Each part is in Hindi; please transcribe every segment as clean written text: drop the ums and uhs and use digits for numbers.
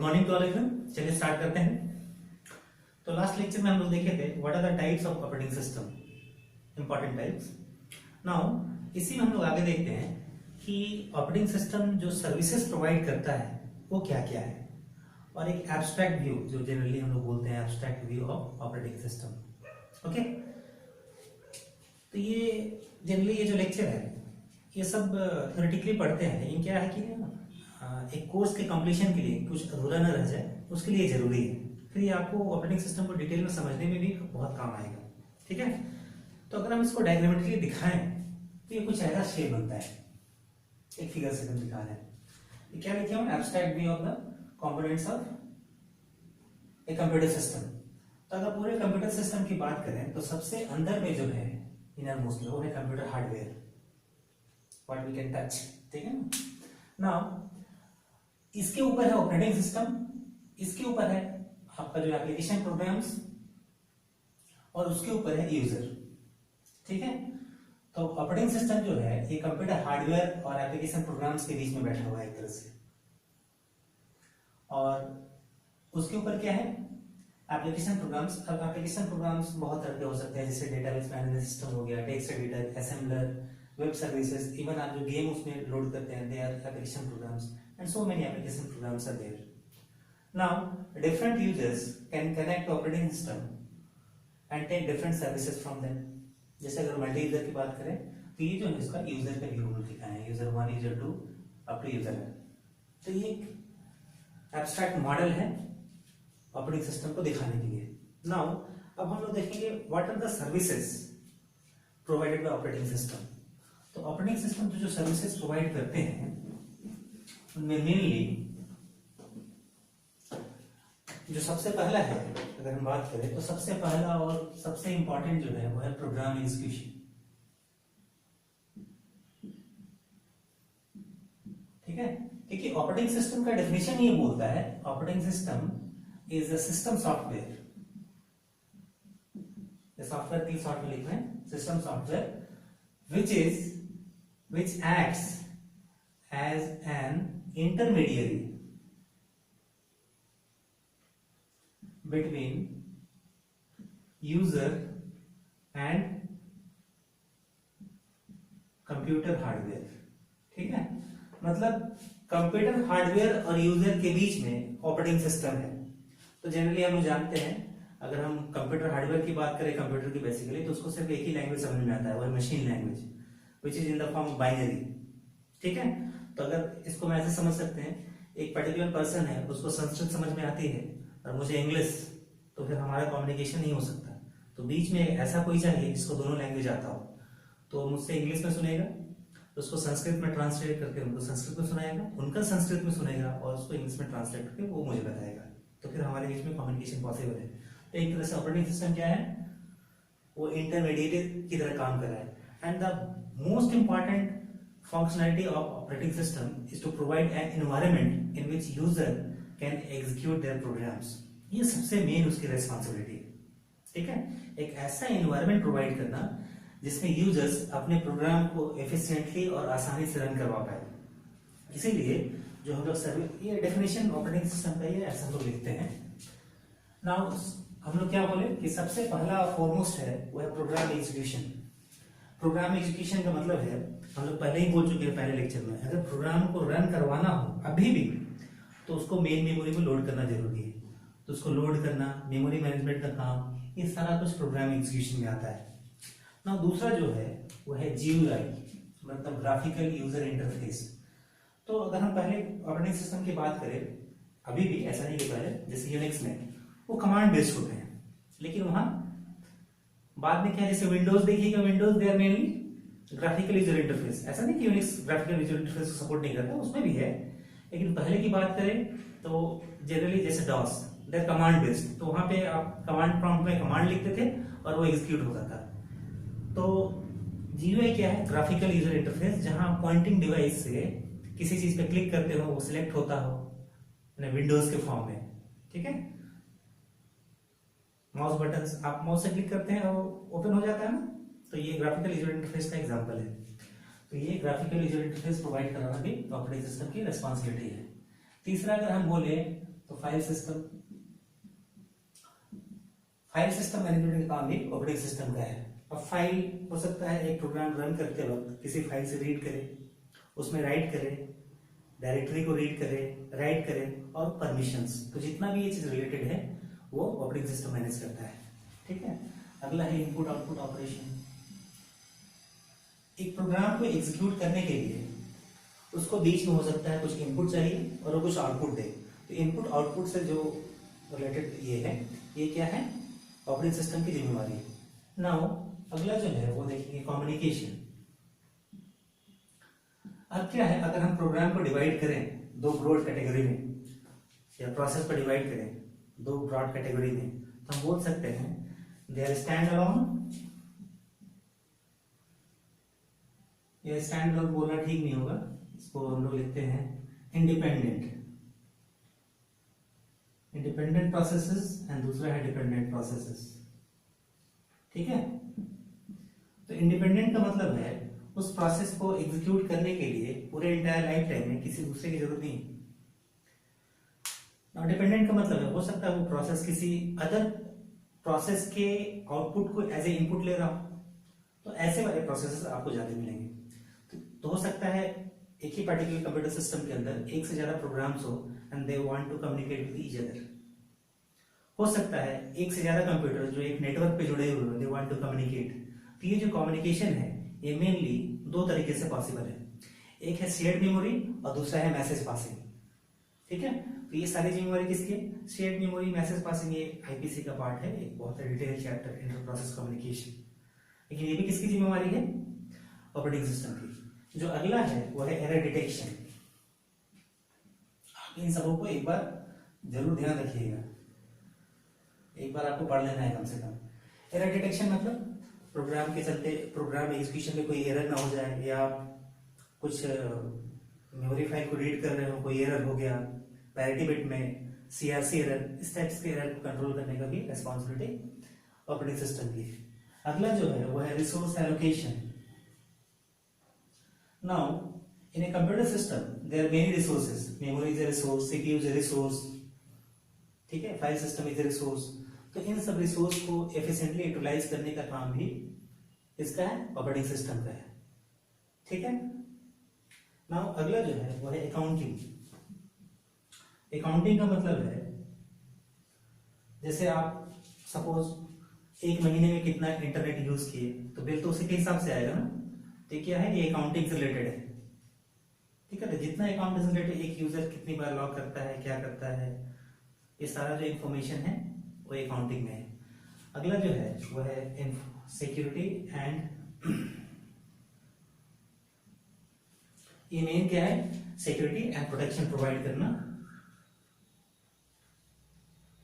Morning to all everyone. चलिए स्टार्ट करते हैं। तो लास्ट लेक्चर में हम लोग देखे थे what are the types of operating system, important types. Now इसी में हम लोग आगे देखते हैं कि ऑपरेटिंग सिस्टम जो सर्विसेज प्रोवाइड करता है वो क्या क्या है, और एक एब्स्ट्रैक्ट व्यू जो जनरली हम लोग बोलते हैं abstract view of operating system. Okay, तो ये जनरली ये जो लेक्चर है ये सब थ्योरेटिकली पढ़ते हैं, लेकिन क्या है कि एक कोर्स के कंप्लीशन के लिए कुछ अधूरा न रह जाए उसके लिए जरूरी है। फिर ये आपको ऑपरेटिंग सिस्टम को डिटेल में समझने में भी बहुत काम आएगा। ठीक है, तो अगर हम इसको डायग्रामेटिकली दिखाएं तो ये कुछ ऐसा शेप बनता है, एक फिगर से हम दिखा रहे हैं। ये क्या लिखे हम, abstract view of the components of A computer system. तो अगर पूरे कंप्यूटर सिस्टम की बात करें तो सबसे अंदर में जो है इनर मोस्ट वो है computer hardware, what we can touch. ठीक है ना। नाउ इसके ऊपर है ऑपरेटिंग सिस्टम, इसके ऊपर है आपका जो एप्लीकेशन प्रोग्राम्स, और उसके ऊपर है यूजर। ठीक है, तो ऑपरेटिंग सिस्टम जो है ये कंप्यूटर हार्डवेयर और एप्लीकेशन प्रोग्राम्स के बीच में बैठा हुआ है एक तरह से, और उसके ऊपर क्या है एप्लीकेशन प्रोग्राम्स। अब एप्लीकेशन प्रोग्राम्स बहुत तरह के हो सकते हैं, जैसे डेटाबेस मैनेजमेंट सिस्टम हो गया, text editor, assembler, web services, even आप जो गेम उसमें लोड करते हैं they are application programs, and so many application programs are there. Now different users can connect to operating system and take different services from them. जैसे अगर मल्टी यूजर की बात करें तो ये जो है इसका यूजर का व्यू दिखा है, user 1, user 2 up to user है। तो ये एक एब्स्ट्रैक्ट मॉडल है ऑपरेटिंग सिस्टम को दिखाने के लिए। नाउ अब हम लोग देखेंगे what are the services provided by operating system. तो ऑपरेटिंग सिस्टम जो सर्विसेज प्रोवाइड करते हैं उनमें मेनली जो सबसे पहला है, अगर हम बात करें तो सबसे पहला और सबसे इंपॉर्टेंट जो है वो है प्रोग्राम एग्जीक्यूशन। ठीक है, क्योंकि ऑपरेटिंग सिस्टम का डेफिनेशन ये बोलता है operating system is a system software. Software की शॉर्ट में लिख रहे हैं system software which acts as an intermediary between user and computer hardware. ठीक है, मतलब कंप्यूटर हार्डवेयर और यूजर के बीच में ऑपरेटिंग सिस्टम है। तो जनरली हम जानते हैं अगर हम कंप्यूटर हार्डवेयर की बात करें कंप्यूटर की बेसिकली, तो उसको सिर्फ एक ही लैंग्वेज समझ में आता है, वो है machine language which is in the form of binary. ठीक है, तो अगर इसको मैं ऐसे समझ सकते हैं एक पर्टिकुलर पर्सन है उसको संस्कृत समझ में आती है और मुझे इंग्लिश, तो फिर हमारा कम्युनिकेशन नहीं हो सकता। तो बीच में ऐसा कोई चाहिए जिसको दोनों लैंग्वेज आता हो, तो मुझसे इंग्लिश में सुनेगा, उसको संस्कृत में ट्रांसलेट करके उनको संस्कृत में सुनाएगा, उनका संस्कृत में सुनेगा और उसको इंग्लिश में ट्रांसलेट करके वो मुझे बताएगा, तो फिर हमारे बीच में कम्युनिकेशन पॉसिबल है। तो एक तरह से ऑपरेटिंग सिस्टम क्या है, वो इंटरमीडिएट की तरह काम कर रहा है। And the most important functionality of operating system is to provide an environment in which user can execute their programs. ये सबसे मेन उसकी रेस्पॉन्सिबिलिटी है। ठीक है, एक ऐसा एनवायरनमेंट प्रोवाइड करना जिसमें यूजर्स अपने प्रोग्राम को एफिशिएंटली और आसानी से रन करवा पाए। इसीलिए जो हम लोग ये डेफिनेशन ऑपरेटिंग सिस्टम का ये ऐसा हम लोग लिखते हैं। नाउ हम लोग क्या बोले कि सबसे पहला फॉरमोस्ट है वो है प्रोग्राम एग्जीक्यूशन। प्रोग्राम एग्जीक्यूशन का मतलब है, हम लोग पहले ही बोल चुके हैं पहले लेक्चर में, अगर प्रोग्राम को रन करवाना हो अभी भी तो उसको मेन मेमोरी में लोड करना जरूरी है। तो उसको लोड करना, मेमोरी मैनेजमेंट का काम, ये सारा कुछ प्रोग्राम एग्जीक्यूशन में आता है ना। दूसरा जो है वो है GUI, मतलब ग्राफिकल यूजर इंटरफेस। तो अगर हम पहले ऑपरेटिंग सिस्टम की बात करें, अभी भी ऐसा नहीं कि पहले जैसे यूनिक्स में वो कमांड बेस्ड होते हैं, लेकिन वहां बाद में क्या, जैसे विंडोज देखिएगा, Windows they are mainly graphical user interface. ऐसा नहीं कि यूनिक्स ग्राफिकल यूजर इंटरफेस को सपोर्ट नहीं करता, उसमें भी है, लेकिन पहले की बात करें तो जनरली जैसे DOS they are command based, तो वहां पे आप कमांड प्रॉम्प्ट में कमांड लिखते थे और वो एग्जीक्यूट होता था। तो GUI क्या है, ग्राफिकल यूजर इंटरफेस, जहां पॉइंटिंग डिवाइस से किसी चीज पे क्लिक करते हो वो सिलेक्ट होता हो विंडोज के फॉर्म में। ठीक है, माउस बटन आप माउस से क्लिक करते हैं और ओपन हो जाता है ना, तो ये ग्राफिकल यूजर इंटरफेस का एग्जांपल है। तो ये ग्राफिकल यूजर इंटरफेस प्रोवाइड कराना भी ऑपरेटिंग सिस्टम की रिस्पांसिबिलिटी है। तीसरा अगर हम बोले तो फाइल सिस्टम मैनेजमेंट का काम भी ऑपरेटिंग सिस्टम का है। अब फाइल हो सकता है एक प्रोग्राम रन करते वक्त किसी फाइल से रीड करे, उसमें राइट करे, डायरेक्टरी को रीड करे, राइट करे और परमिशंस, तो जितना भी ये चीज रिलेटेड है वो ऑपरेटिंग सिस्टम मैनेज करता है। ठीक है। अगला है इनपुट आउटपुट ऑपरेशन। एक प्रोग्राम को एग्जीक्यूट करने के लिए उसको बीच में हो सकता है कुछ इनपुट चाहिए और वो कुछ आउटपुट दे। तो इनपुट आउटपुट से जो रिलेटेड ये है, ये क्या है, ऑपरेटिंग सिस्टम की जिम्मेवारी है। नाउ अगला जो है वो देखेंगे कम्युनिकेशन। अब क्या है, अगर हम प्रोग्राम को डिवाइड करें दो ब्रॉड कैटेगरी में या प्रोसेस को डिवाइड करें दो ब्रॉड कैटेगरी में, तो हम बोल सकते हैं दे आर स्टैंड अलोन, या स्टैंड अलोन बोलना ठीक नहीं होगा, इसको हम लोग लिखते हैं इंडिपेंडेंट प्रोसेसेस एंड दूसरा है डिपेंडेंट प्रोसेसेस। ठीक है। तो इंडिपेंडेंट का मतलब है उस प्रोसेस को एग्जीक्यूट करने के लिए पूरे इंटायर लाइफ टाइम में किसी दूसरे की जरूरत नहीं। नाउ डिपेंडेंट का मतलब है हो सकता है वो प्रोसेस किसी अदर प्रोसेस के आउटपुट को एज ए इनपुट ले रहा हो, तो ऐसे वाले प्रोसेसेस आपको ज्यादा मिलेंगे। तो हो सकता है एक ही पार्टिकुलर कंप्यूटर सिस्टम के अंदर एक से ज्यादा प्रोग्राम्स हो and they want to communicate with each other. हो सकता है एक से ज्यादा कंप्यूटर जो एक नेटवर्क पे जुड़े हुए हो, दे वांट टू कम्युनिकेट। तो ये जो कम्युनिकेशन है ये मेनली दो तरीके से पॉसिबल है, एक है शेयर्ड मेमोरी और दूसरा है मैसेज पासिंग। ठीक है। तो ये सारी जिम्मेवारी किसकी है, शेयर्ड मेमोरी, मैसेज पासिंग, ये आईपीसी का पार्ट है, एक बहुत detail chapter inter process communication. लेकिन ये भी किसकी जिम्मेवारी है, ऑपरेटिंग सिस्टम की। जो अगला है वो है एरर डिटेक्शन। इन सबों को एक बार जरूर ध्यान रखिएगा, एक बार आपको पढ़ लेना है कम से कम। एरर डिटेक्शन मतलब प्रोग्राम के चलते प्रोग्राम एग्जीक्यूशन में कोई एरर ना हो जाए, या कुछ मेमोरी फाइल को रीड कर रहे हो कोई एरर हो गया, पैरिटी बिट में सीआरसी एरर, इस टाइप्स के एरर को कंट्रोल करने का भी रिस्पॉन्सिबिलिटी ऑपरेटिंग सिस्टम की है। अगला जो है वो है resource allocation. Now in a computer system there are many resources, memory is a resource, CPU is a resource, ठीक है, file system is a resource. तो इन सब रिसोर्स को एफिशिएंटली यूटिलाइज करने का काम भी इसका है, ऑपरेटिंग सिस्टम का है। ठीक है। नाउ अगला जो है वो है अकाउंटिंग। अकाउंटिंग का मतलब है जैसे आप सपोज एक महीने में कितना इंटरनेट यूज किए तो बिल तो उसी के हिसाब से आएगा ना। तो क्या है, ये अकाउंटिंग से रिलेटेड है। ठीक है। तो जितना अकाउंट से रिलेटेड, एक यूजर कितनी बार लॉग करता है, क्या करता है, ये सारा जो इंफॉर्मेशन है वो अकाउंटिंग में है। अगला जो है वो है सिक्योरिटी एंड, ये मेन क्या है, सिक्योरिटी एंड प्रोटेक्शन प्रोवाइड करना।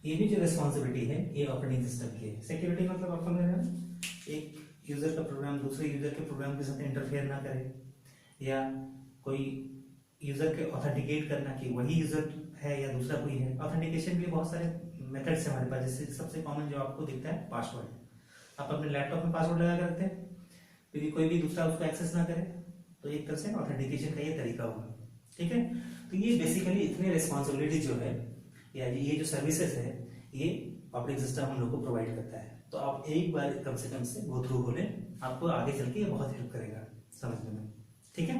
ये भी जो रिस्पॉन्सिबिलिटी है ये ऑपरेटिंग सिस्टम की है। सिक्योरिटी मतलब आप समझ रहे हैं, एक यूजर का प्रोग्राम दूसरे यूजर के प्रोग्राम के साथ इंटरफेयर ना करे, या कोई यूजर के ऑथेंटिकेट करना कि वही यूजर है या दूसरा कोई है। ऑथेंटिकेशन के लिए बहुत सारे मेथड्स है हमारे पास, जैसे सबसे कॉमन जो आपको दिखता है पासवर्ड। आप अपने लैपटॉप में पासवर्ड लगा कर रखते हैं, क्योंकि कोई भी दूसरा उसको एक्सेस ना करे, तो एक तरह से ऑथेंटिकेशन का ये तरीका होगा। ठीक है। तो ये बेसिकली इतने रिस्पॉन्सिबिलिटी जो है या ये जो सर्विसेज है ये ऑपरेटिंग सिस्टम हम लोग को प्रोवाइड करता है। तो आप एक बार कम से गो थ्रू हो लें, आपको आगे चल के ये बहुत हेल्प करेगा समझने में। ठीक है।